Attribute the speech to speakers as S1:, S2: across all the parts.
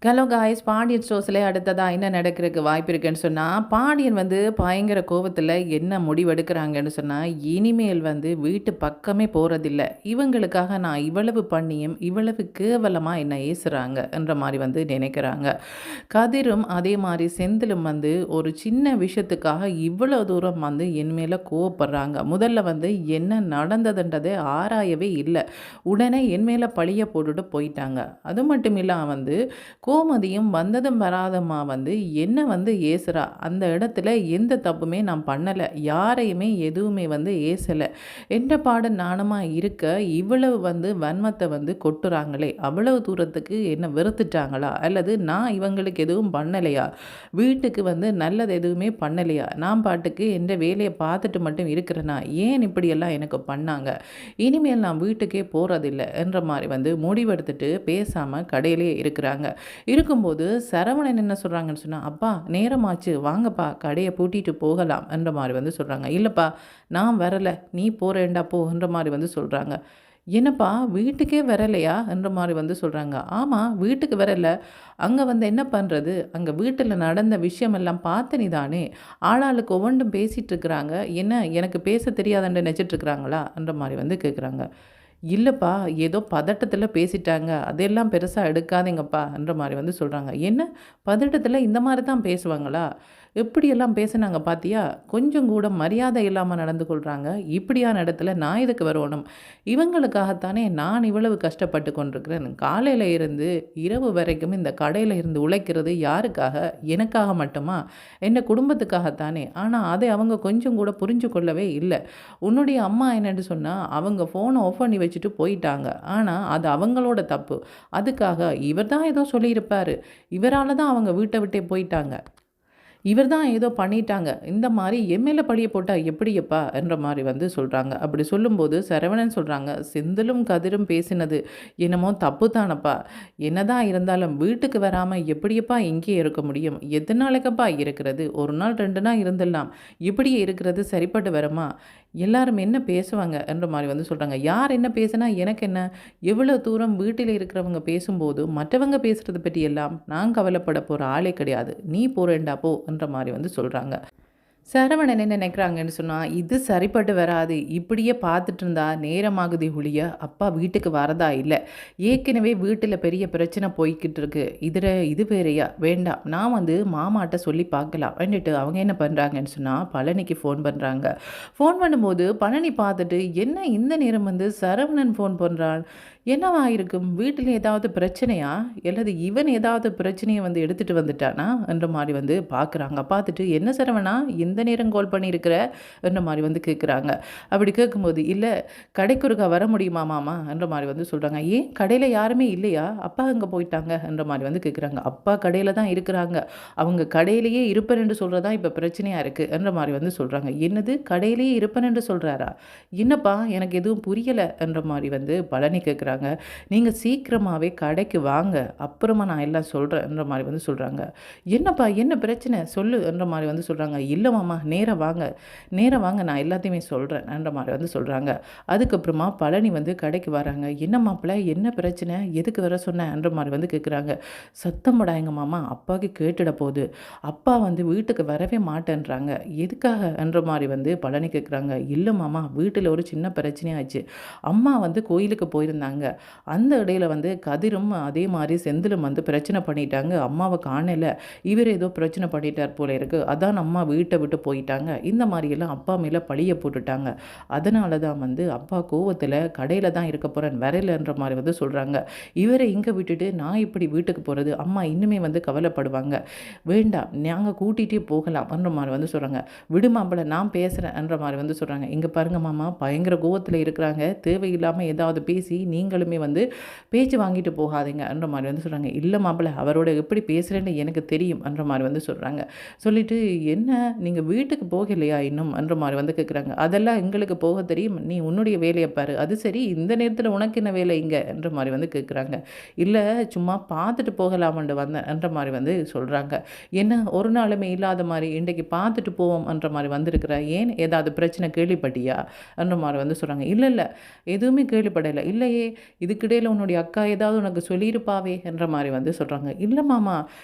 S1: Hello guys, Pandian ஸ்டோர்ஸில் அடுத்ததாக என்ன நடக்கிறதுக்கு வாய்ப்பு இருக்குன்னு சொன்னால், பாண்டியன் பயங்கர கோபத்தில் என்ன முடிவெடுக்கிறாங்கன்னு சொன்னால், இனிமேல் வீட்டு பக்கமே போகிறதில்ல. இவங்களுக்காக நான் இவ்வளவு பண்ணியும் இவ்வளவு கேவலமாக என்ன ஏசுகிறாங்க என்ற மாதிரி நினைக்கிறாங்க. கதிரும் அதே மாதிரி செந்திலும் ஒரு சின்ன விஷயத்துக்காக இவ்வளோ தூரம் என் மேலே கோவப்படுறாங்க. முதல்ல என்ன நடந்ததுன்றதை ஆராயவே இல்லை. உடனே என் மேலே பழிய போட்டுட்டு போயிட்டாங்க. அது மட்டும் இல்லாமல் கோமதியும் வந்ததும் வராதம்மா என்ன ஏசுறா. அந்த இடத்துல எந்த தப்புமே நான் பண்ணலை, யாரையுமே எதுவுமே ஏசலை. என்ற பாட நாணமா இருக்க இவ்வளவு வன்மத்தை கொட்டுறாங்களே, அவ்வளவு தூரத்துக்கு என்ன வெறுத்துட்டாங்களா, அல்லது நான் இவங்களுக்கு எதுவும் பண்ணலையா, வீட்டுக்கு நல்லது எதுவுமே பண்ணலையா, நான் பாட்டுக்கு என்ற வேலையை பார்த்துட்டு மட்டும் இருக்கிறேன்னா, ஏன் இப்படியெல்லாம் எனக்கு பண்ணாங்க, இனிமேல் நான் வீட்டுக்கே போகிறதில்லை என்ற மாதிரி முடிவெடுத்துட்டு பேசாமல் கடையிலே இருக்கிறாங்க. இருக்கும்போது சரவணன் என்ன சொல்கிறாங்கன்னு சொன்னால், அப்பா நேரமாச்சு வாங்கப்பா கடையை பூட்டிட்டு போகலாம் என்ற மாதிரி சொல்கிறாங்க. இல்லைப்பா நான் வரலை, நீ போகிறேன்டா போன்ற மாதிரி சொல்கிறாங்க. என்னப்பா வீட்டுக்கே வரலையா என்ற மாதிரி சொல்கிறாங்க. ஆமாம் வீட்டுக்கு வரல, அங்கே என்ன பண்ணுறது, அங்கே வீட்டில் நடந்த விஷயமெல்லாம் பார்த்து நீ தானே, ஆளாளுக்கு ஒவ்வொன்றும் பேசிகிட்டு இருக்கிறாங்க, என்ன எனக்கு பேச தெரியாதுன்னு நினச்சிட்ருக்குறாங்களா என்ற மாதிரி கேட்குறாங்க. இல்லைப்பா ஏதோ பதட்டத்தில் பேசிட்டாங்க, அதெல்லாம் பெருசாக எடுக்காதீங்கப்பா என்ற மாதிரி சொல்கிறாங்க. என்ன பதட்டத்தில் இந்த மாதிரி தான் பேசுவாங்களா, எப்படியெல்லாம் பேசுனாங்க பார்த்தியா, கொஞ்சம் கூட மரியாதை இல்லாமல் நடந்து கொள்கிறாங்க. இப்படியான இடத்துல நான் இதுக்கு வரணும், இவங்களுக்காகத்தானே நான் இவ்வளவு கஷ்டப்பட்டு கொண்டிருக்கிறேன். காலையில் இருந்து இரவு வரைக்கும் இந்த கடையில் இருந்து உழைக்கிறது யாருக்காக, எனக்காக மட்டுமா, என் குடும்பத்துக்காகத்தானே. ஆனால் அதை அவங்க கொஞ்சம் கூட புரிஞ்சு கொள்ளவே இல்லை. உன்னுடைய அம்மா என்னென்னு சொன்னால், அவங்க ஃபோனை ஆஃப் பண்ணி வச்சுட்டு போயிட்டாங்க, ஆனால் அது அவங்களோட தப்பு. அதுக்காக இவர் தான் ஏதோ சொல்லியிருப்பார், இவரால் தான் அவங்க வீட்டை விட்டே போயிட்டாங்க, இவர் தான் ஏதோ பண்ணிட்டாங்க, இந்த மாதிரி எம்எல்ஏ படியை போட்டால் எப்படியப்பா என்ற மாதிரி சொல்கிறாங்க. அப்படி சொல்லும்போது சரவணன் சொல்கிறாங்க, செந்திலும் கதிரும் பேசினது என்னமோ தப்பு தானப்பா, என்னதான் இருந்தாலும் வீட்டுக்கு வராமல் எப்படியப்பா இங்கே இருக்க முடியும், எத்தனை நாளைக்கப்பா இருக்கிறது, ஒரு நாள் 2 நாள் இருந்துடலாம், இப்படியே இருக்கிறது சரிப்பட்டு வருமா, எல்லாரும் என்ன பேசுவாங்க என்ற மாதிரி சொல்கிறாங்க. யார் என்ன பேசுனா எனக்கு என்ன, எவ்வளோ தூரம் வீட்டில் இருக்கிறவங்க பேசும்போது மற்றவங்க பேசுகிறத பற்றி எல்லாம் நான் கவலைப்பட போகிற ஆளே கிடையாது, நீ போறேண்டா போ என்ற மாதிரி சொல்கிறாங்க. சரவணன் என்ன நினைக்கிறாங்கன்னு சொன்னால், இது சரிப்பட்டு வராது, இப்படியே பார்த்துட்டு இருந்தா நேரமாகுதி ஒழிய அப்பா வீட்டுக்கு வரதா இல்லை, ஏற்கனவே வீட்டில் பெரிய பிரச்சனை போய்கிட்டு இருக்கு, இது வேறையா, வேண்டாம் நான் மாமாட்ட சொல்லி பார்க்கலாம் வந்துட்டு அவங்க என்ன பண்ணுறாங்கன்னு சொன்னால் பழனிக்கு ஃபோன் பண்ணுறாங்க. ஃபோன் பண்ணும்போது பழனி பார்த்துட்டு என்ன இந்த நேரம் சரவணன் ஃபோன் பண்ணுறான், என்னவா இருக்கும், வீட்டில் ஏதாவது பிரச்சனையா, அல்லது இவன் ஏதாவது பிரச்சனையை எடுத்துகிட்டு வந்துட்டானா என்ற மாதிரி பார்க்குறாங்க. பார்த்துட்டு என்ன சரவணா இந்த நேரம் கால் பண்ணியிருக்கிற என்ற மாதிரி கேட்குறாங்க. அப்படி கேட்கும்போது இல்லை கடைக்குறுக்கா வர முடியுமா மாமா என்ற மாதிரி சொல்கிறாங்க. ஏன் கடையில் யாருமே இல்லையா, அப்பா அங்கே போயிட்டாங்க என்ற மாதிரி கேட்குறாங்க. அப்பா கடையில் தான் இருக்கிறாங்க, அவங்க கடையிலேயே இருப்பேன் என்று சொல்கிறதா இப்போ பிரச்சனையாக இருக்குது என்ற மாதிரி சொல்கிறாங்க. என்னது கடையிலேயே இருப்பேன் என்று சொல்கிறாரா, என்னப்பா எனக்கு எதுவும் புரியலை என்ற மாதிரி பழனி கேட்குறாங்க. நீங்கள் சீக்கிரமாகவே கடைக்கு வாங்க, அப்புறமா நான் எல்லாம் சொல்கிறேன் என்ற மாதிரி சொல்கிறாங்க. என்னப்பா என்ன பிரச்சனை சொல்லு என்ற மாதிரி சொல்கிறாங்க. இல்லை மாமா நேராக வாங்க நான் எல்லாத்தையுமே சொல்கிறேன் என்ற மாதிரி சொல்கிறாங்க. அதுக்கப்புறமா பழனி கடைக்கு வராங்க. என்ன மாப்பிள்ள என்ன பிரச்சனை, எதுக்கு வர சொன்னேன் என்ற மாதிரி கேட்குறாங்க. சத்தம் போடாங்க மாமா, அப்பாவுக்கு கேட்டுட போகுது, அப்பா வீட்டுக்கு வரவே மாட்டேன்றாங்க, எதுக்காக என்ற மாதிரி பழனி கேட்குறாங்க. இல்லை மாமா வீட்டில் ஒரு சின்ன பிரச்சனையாச்சு, அம்மா கோயிலுக்கு போயிருந்தாங்க, அந்த இடையில கதிரும் அதே மாதிரி செந்திலும் பிரச்சனை பண்ணிட்டாங்க, அம்மாவை காணல, இவர் ஏதோ பிரச்சனை பண்ணிட்டார் போல இருக்கு, அதான் அம்மா வீட்டை விட்டு போயிட்டாங்க, இந்த மாதிரியெல்லாம் அப்பா மேலே பழிய போட்டுட்டாங்க, அதனால தான் அப்பா கோவத்தில் கடையில் தான் இருக்க போகிறேன் வரலன்ற மாதிரி சொல்கிறாங்க. இவரை இங்கே விட்டுட்டு நான் இப்படி வீட்டுக்கு போகிறது, அம்மா இன்னுமே கவலைப்படுவாங்க, வேண்டாம் நாங்கள் கூட்டிகிட்டே போகலாம் என்ற மாதிரி சொல்கிறாங்க. விடுமாப்பிள்ள நான் பேசுகிறேன் என்ற மாதிரி சொல்கிறாங்க. இங்கே பாருங்க மாமா பயங்கர கோவத்தில் இருக்கிறாங்க, தேவையில்லாமல் ஏதாவது பேசி நீங்களுமே பேச்சு வாங்கிட்டு போகாதீங்க என்ற மாதிரி சொல்கிறாங்க. இல்லை மாப்பிள்ள அவரோட எப்படி பேசுகிறேன்னு எனக்கு தெரியும் என்ற மாதிரி சொல்கிறாங்க. சொல்லிவிட்டு என்ன நீங்கள் வீட்டுக்கு போகலையா இன்னும் என்ற மாதிரி கேட்குறாங்க. அதெல்லாம் எங்களுக்கு போக தெரியும், நீ உன்னுடைய வேலையை பாரு, அது சரி இந்த நேரத்தில் உனக்கு என்ன வேலை இங்கே என்ற மாதிரி கேட்குறாங்க. இல்லை சும்மா பார்த்துட்டு போகலாமண்டு வந்தேன் என்ற மாதிரி சொல்கிறாங்க. என்ன ஒரு நாளுமே இல்லாத மாதிரி இன்றைக்கு பார்த்துட்டு போவோம் என்ற மாதிரி வந்திருக்கிற, ஏன் ஏதாவது பிரச்சனை கேள்விப்பட்டியா என்ற மாதிரி சொல்கிறாங்க. இல்லை எதுவுமே கேள்விப்படலை, இல்லையே இதுக்கிடையில் உன்னுடைய அக்கா ஏதாவது உனக்கு சொல்லியிருப்பாவே என்ற மாதிரி வந்து சொல்கிறாங்க. இல்லை மாமா,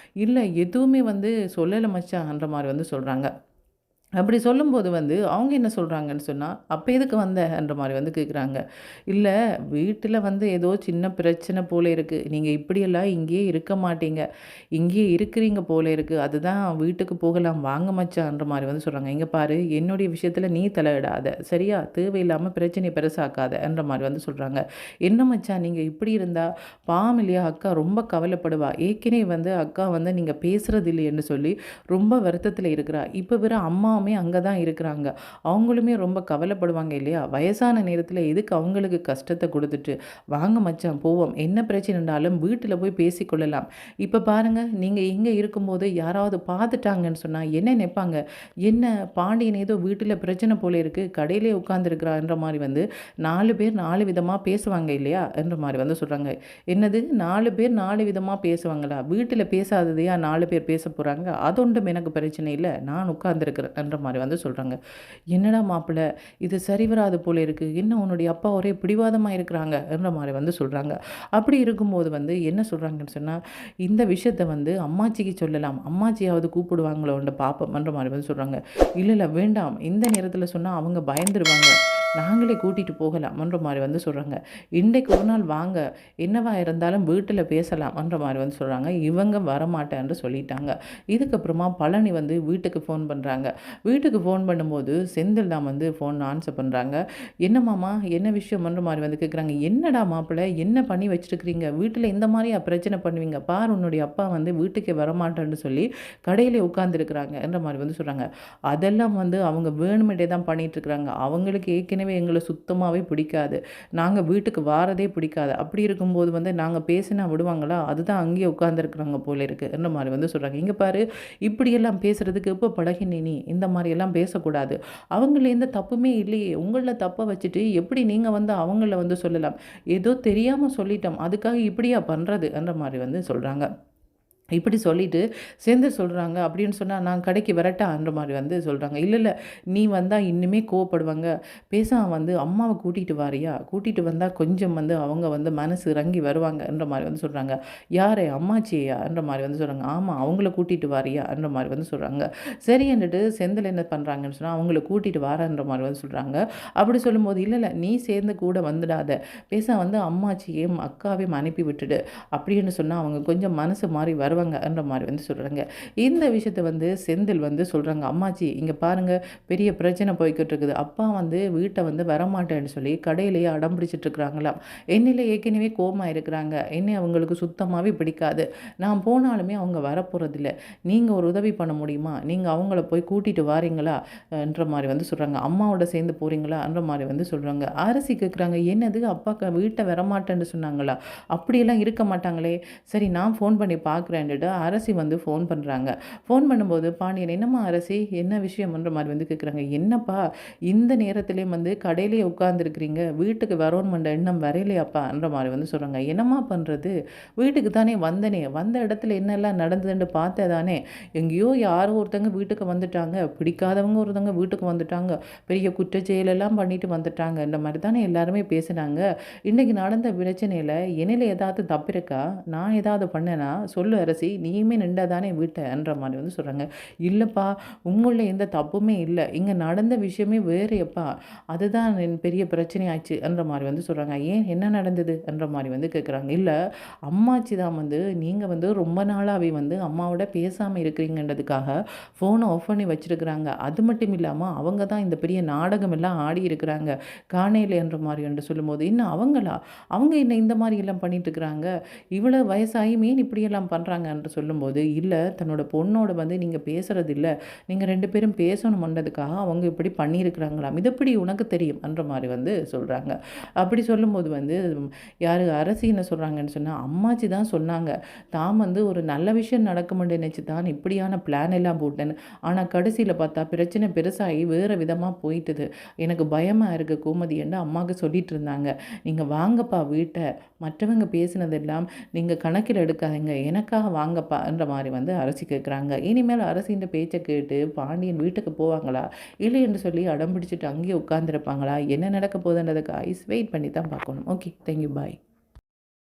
S1: இல்லை எதுவுமே வந்து சொல்லலை மச்சான்ற மாதிரி வந்து சொல்கிறாங்க. அப்படி சொல்லும்போது வந்து அவங்க என்ன சொல்கிறாங்கன்னு சொன்னால், "அப்போ எதுக்கு வந்தன்ற?" மாதிரி வந்து கேட்குறாங்க. "இல்லை, வீட்டில் வந்து ஏதோ சின்ன பிரச்சனை போல இருக்குது. நீங்கள் இப்படியெல்லாம் இங்கேயே இருக்க மாட்டீங்க. இங்கேயே இருக்கிறீங்க போல இருக்குது. அதுதான் வீட்டுக்கு போகலாம் வாங்க மச்சான்ற" மாதிரி வந்து சொல்கிறாங்க. "இங்கே பாரு, என்னுடைய விஷயத்தில் நீ தலையிடாத, சரியா? தேவையில்லாமல் பிரச்சனையை பெருசாக்காதன்ற" மாதிரி வந்து சொல்கிறாங்க. "என்ன மச்சான் நீங்கள் இப்படி இருந்தால் பாவம் இல்லையா? அக்கா ரொம்ப கவலைப்படுவா. ஏற்கனவே வந்து அக்கா வந்து நீங்கள் பேசுறது இல்லையேன்னு சொல்லி ரொம்ப வருத்தத்தில் இருக்கிறா. இப்போ வேற அம்மாவுமே அங்கே தான் இருக்கிறாங்க. அவங்களுமே ரொம்ப கவலைப்படுவாங்க இல்லையா? வயசான நேரத்தில் எதுக்கு அவங்களுக்கு கஷ்டத்தை கொடுத்துட்டு, வாங்க மச்சான் போவோம். என்ன பிரச்சனைனாலும் வீட்டில் போய் பேசிக்கொள்ளலாம். இப்போ பாருங்க, நீங்கள் இங்கே இருக்கும்போது யாராவது பார்த்துட்டாங்கன்னு சொன்னால் என்ன நினைப்பாங்க? என்ன பாண்டியன் ஏதோ வீட்டில் பிரச்சனை போல இருக்குது, கடையிலே உட்காந்துருக்கிறான்ற மாதிரி வந்து 4 பேர் 4 விதமாக பேசுவாங்க இல்லையா? என்ற மாதிரி வந்து சொல்கிறாங்க. என்னது 4 பேர் 4 விதமாக பேசுவாங்களா? வீட்டில் பேசாததையா 4 பேர் பேச போகிறாங்க? அது ஒன்றும் எனக்கு பிரச்சனை இல்லை, நான் உட்கார்ந்துருக்கிறேன்ற மாதிரி வந்து சொல்கிறாங்க. என்னடா மாப்பிள்ளை, இது சரி வராது போல இருக்குது, என்ன உன்னுடைய அப்பா ஒரே பிடிவாதமாக இருக்கிறாங்க என்ற மாதிரி வந்து சொல்கிறாங்க. அப்படி இருக்கும்போது வந்து என்ன சொல்கிறாங்கன்னு சொன்னால், இந்த விஷயத்த வந்து அம்மாச்சிக்கு சொல்லலாம், அம்மாச்சியாவது கூப்பிடுவாங்களோன்ற பார்ப்போம்ன்ற மாதிரி வந்து சொல்கிறாங்க. இல்லை இல்லை வேண்டாம், இந்த நேரத்தில் சொன்னால் அவங்க பயந்துருவாங்க, நாங்களே கூட்டிகிட்டு போகலாம்ன்ற மாதிரி வந்து சொல்கிறாங்க. இன்றைக்கு ஒரு நாள் வாங்க, என்னவா இருந்தாலும் வீட்டில் பேசலாம்ன்ற மாதிரி வந்து சொல்கிறாங்க. இவங்க வரமாட்டேன்னு சொல்லிட்டாங்க. இதுக்கப்புறமா பழனி வந்து வீட்டுக்கு ஃபோன் பண்ணுறாங்க. வீட்டுக்கு ஃபோன் பண்ணும்போது செந்தில் தான் வந்து ஃபோன் ஆன்சர் பண்ணுறாங்க. என்ன மாமா, என்ன விஷயம்ன்ற மாதிரி வந்து கேட்குறாங்க. என்னடா மாப்பிள்ளை, என்ன பண்ணி வச்சுருக்கிறீங்க? வீட்டில் இந்த மாதிரியா பிரச்சனை பண்ணுவீங்க? பார், உன்னுடைய அப்பா வந்து வீட்டுக்கே வரமாட்டேன்னு சொல்லி கடையிலே உட்காந்துருக்குறாங்க என்ற மாதிரி வந்து சொல்கிறாங்க. அதெல்லாம் வந்து அவங்க வேணுமெண்டே தான் பண்ணிகிட்ருக்குறாங்க. அவங்களுக்கு ஏற்கனவே எங்களை சுத்தமாகவே பிடிக்காது. நாங்கள் வீட்டுக்கு வாரதே பிடிக்காது. அப்படி இருக்கும்போது வந்து நாங்கள் பேசினா விடுவாங்களா? அதுதான் அங்கேயே உட்காந்துருக்குறாங்க போல இருக்குது என்ற மாதிரி வந்து சொல்கிறாங்க. இங்கே பாரு, இப்படியெல்லாம் பேசுகிறதுக்கு எப்போ பழகினே நீ? இந்த மாதிரியெல்லாம் பேசக்கூடாது. அவங்கள எந்த தப்புமே இல்லையே. உங்களில் தப்பை வச்சுட்டு எப்படி நீங்கள் வந்து அவங்கள வந்து சொல்லலாம்? ஏதோ தெரியாமல் சொல்லிட்டோம், அதுக்காக இப்படியா பண்ணுறது என்ற மாதிரி வந்து சொல்கிறாங்க. இப்படி சொல்லிட்டு சேர்ந்து சொல்கிறாங்க. அப்படின்னு சொன்னால் நான் கடைக்கு வரட்டான்ற மாதிரி வந்து சொல்கிறாங்க. இல்லை இல்லை, நீ வந்தால் இன்னுமே கோவப்படுவாங்க. பேசாமல் வந்து அம்மாவை கூட்டிகிட்டு வாரியா? கூட்டிகிட்டு வந்தால் கொஞ்சம் வந்து அவங்க வந்து மனசு இறங்கி வருவாங்கன்ற மாதிரி வந்து சொல்கிறாங்க. யார், அம்மாச்சியான்ற மாதிரி வந்து சொல்கிறாங்க. ஆமாம், அவங்கள கூட்டிகிட்டு வாரியான்ற மாதிரி வந்து சொல்கிறாங்க. சரின்னுட்டு செந்தில் என்ன பண்ணுறாங்கன்னு சொன்னால் அவங்கள கூட்டிகிட்டு வாரன்ற மாதிரி வந்து சொல்கிறாங்க. அப்படி சொல்லும்போது இல்லை இல்லை, நீ சேர்ந்து கூட வந்துடாத, பேச வந்து அம்மாச்சியையும் அக்காவையும் அனுப்பி விட்டுடு அப்படின்னு சொன்னால் அவங்க கொஞ்சம் மனசு மாறி வருவாங்கன்ற மாதிரி வந்து சொல்கிறாங்க. இந்த விஷயத்தை வந்து செந்தில் வந்து சொல்கிறாங்க. அம்மாச்சி இங்கே பாருங்கள், பெரிய பிரச்சனை போய்கிட்டு இருக்குது. அப்பா வந்து வீட்டை வந்து வரமாட்டேன்னு சொல்லி கடையிலேயே அடம் பிடிச்சிட்டு இருக்கிறாங்களாம். என்னில் ஏற்கனவே கோவமாக இருக்கிறாங்க. என்னை அவங்களுக்கு சுத்தமாகவே பிடிக்காது. நான் போனாலுமே அவங்க வரப்போகிறதில்ல. நீங்கள் ஒரு உதவி பண்ண முடியுமா? நீங்கள் அவங்கள போய் கூட்டிகிட்டு வாரீங்களா என்ற மாதிரி வந்து சொல்கிறாங்க. அம்மாவோட சேர்ந்து போகிறீங்களா என்ற மாதிரி வந்து சொல்கிறாங்க. அரசி கேட்குறாங்க. என்னது, அப்பா வீட்டை வரமாட்டேன்னு சொன்னாங்களா? அப்படியெல்லாம் இருக்க மாட்டாங்களே. சரி, நான் ஃபோன் பண்ணி பார்க்குறேன்ட்டு அரசி வந்து ஃபோன் பண்ணுறாங்க. ஃபோன் பண்ணும்போது பாண்டியன், என்னம்மா அரசி, என்ன விஷயம்ன்ற மாதிரி வந்து கேட்குறாங்க. என்னப்பா இந்த நேரத்துலேயும் வந்து கடையிலே உட்காந்துருக்கிறீங்க, வீட்டுக்கு வரோன்னு எண்ணம் வரையிலையாப்பான்ற மாதிரி வந்து சொல்கிறாங்க. என்னம்மா பண்ணுறது, வீட்டுக்கு தானே வந்தனே, வந்த இடத்துல என்னெல்லாம் நடந்ததுன்னு பார்த்தே தானே. எங்கேயோ யாரோ ஒருத்தங்க வீட்டுக்கு வந்துட்டாங்க, பிடிக்காதவங்க ஒருத்தவங்க வீட்டுக்கு வந்துட்டாங்க, பெரிய குற்றச்செயலெல்லாம் பண்ணிட்டு வந்துட்டாங்க, இந்த மாதிரி தானே எல்லாருமே பேசுனாங்க. இன்றைக்கி நடந்த பிரச்சனையில் என்னில் ஏதாவது தப்பு இருக்கா? நான் ஏதாவது பண்ணேனா சொல்லு அரசி, நீயுமே நின்றா தானே வீட்டைன்ற மாதிரி வந்து சொல்கிறாங்க. இல்லைப்பா, உங்களில் எந்த தப்புமே இல்லை, இங்கே நடந்த விஷயமே வேறேப்பா, அதுதான் பெரிய பிரச்சனையாச்சு என்ற மாதிரி வந்து சொல்கிறாங்க. ஏன், என்ன நடந்தது என்ற மாதிரி வந்து கேட்குறாங்க. இல்லை, அம்மாச்சி தான் வந்து நீங்கள் வந்து ரொம்ப நாளாகவே வந்து அம்மாவோட பேசாமல் இருக்கிறீங்கன்றதுக்காக ஃபோனை ஆஃப் பண்ணி வச்சுருக்குறாங்க. அது மட்டும் இல்லாமல் அவங்க தான் இந்த பெரிய நாடகம் எல்லாம் ஆடி இருக்கிறாங்க காணையில் என்ற மாதிரி என்று சொல்லும்போது, இன்னும் அவங்களா, அவங்க என்ன இந்த மாதிரி எல்லாம் பண்ணிட்டு இருக்கிறாங்க, இவ்வளோ வயசாகி மீன் இப்படியெல்லாம் பண்ணுறாங்க என்று சொல்லும்போது, இல்லை தன்னோட பொண்ணோட வந்து நீங்கள் பேசுகிறது இல்லை, நீங்கள் 2 பேரும் பேசணுமன்றதுக்காக அவங்க இப்படி பண்ணியிருக்கிறாங்களாம், இது எப்படி உனக்கு தெரியும் என்ற மாதிரி வந்து சொல்கிறாங்க. அப்படி சொல்லும்போது வந்து யார் அரசி என்ன சொல்கிறாங்கன்னு சொன்னால், அம்மாச்சி தான் சொன்னாங்க, தான் வந்து ஒரு நல்ல விஷயம் நடக்கும்னு நினச்சி தான் இப்படியான பிளான் எல்லாம் போட்டேன்னு, ஆனால் கடைசியில் பார்த்தா பிரச்சனை பெருசாகி வேறு விதமாக போயிட்டுது, எனக்கு பயமாக இருக்குது கோமதி என்று அம்மாவுக்கு சொல்லிட்டு இருந்தாங்க. நீங்கள் வாங்கப்பா வீட்டை, மற்றவங்க பேசினதெல்லாம் நீங்கள் கணக்கில் எடுக்காதீங்க, எனக்காக வாங்கப்பா என்ற மாதிரி வந்து அரசி கேட்குறாங்க. இனிமேல் அரசின்ற பேச்சை கேட்டு பாண்டியன் வீட்டுக்கு போவாங்களா இல்லை என்று சொல்லி அடம் பிடிச்சிட்டு அங்கேயே உட்காந்துருப்பாங்களா, என்ன நடக்க போகுதுன்றதுக்கு ஐஸ் வெயிட் பண்ணி தான் பார்க்கணும். ஓகே, தேங்க்யூ, பாய்.